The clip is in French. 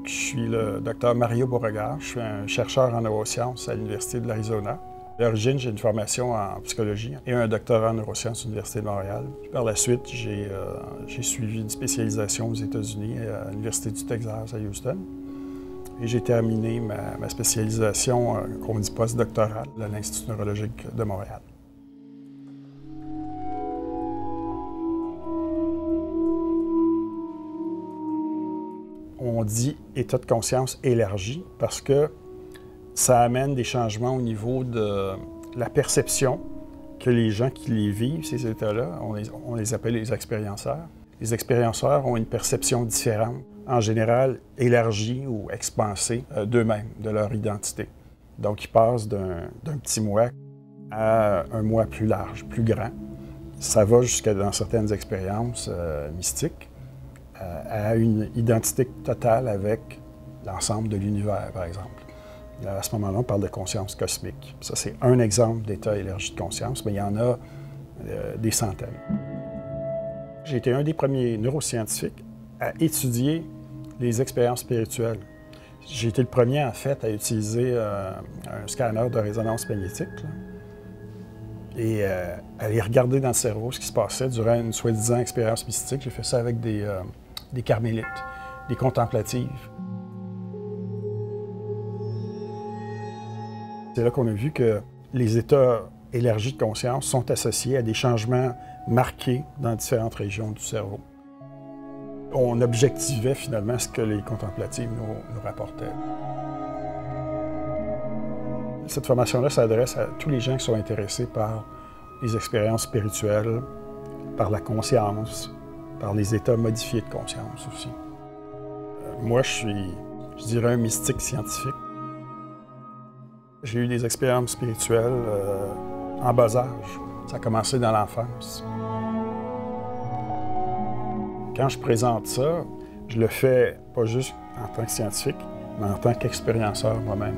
Je suis le docteur Mario Beauregard. Je suis un chercheur en neurosciences à l'Université de l'Arizona. À l'origine, j'ai une formation en psychologie et un doctorat en neurosciences à l'Université de Montréal. Par la suite, j'ai suivi une spécialisation aux États-Unis à l'Université du Texas à Houston. Et j'ai terminé ma spécialisation, qu'on dit post-doctorale, à l'Institut neurologique de Montréal. On dit état de conscience élargi parce que ça amène des changements au niveau de la perception que les gens qui les vivent, ces états-là, on les appelle les expérienceurs. Les expérienceurs ont une perception différente, en général élargie ou expansée d'eux-mêmes, de leur identité. Donc, ils passent d'un petit moi à un moi plus large, plus grand. Ça va jusqu'à, dans certaines expériences mystiques, à une identité totale avec l'ensemble de l'univers, par exemple. À ce moment-là, on parle de conscience cosmique. Ça, c'est un exemple d'état élargi de conscience, mais il y en a des centaines. J'ai été un des premiers neuroscientifiques à étudier les expériences spirituelles. J'ai été le premier, en fait, à utiliser un scanner de résonance magnétique là, et à aller regarder dans le cerveau ce qui se passait durant une soi-disant expérience mystique. J'ai fait ça avec des carmélites, des contemplatives. C'est là qu'on a vu que les états élargis de conscience sont associés à des changements marqués dans différentes régions du cerveau. On objectivait finalement ce que les contemplatives nous rapportaient. Cette formation-là s'adresse à tous les gens qui sont intéressés par les expériences spirituelles, par la conscience, par les états modifiés de conscience aussi. Moi, je dirais, un mystique scientifique. J'ai eu des expériences spirituelles en bas âge. Ça a commencé dans l'enfance. Quand je présente ça, je le fais pas juste en tant que scientifique, mais en tant qu'expérienceur moi-même.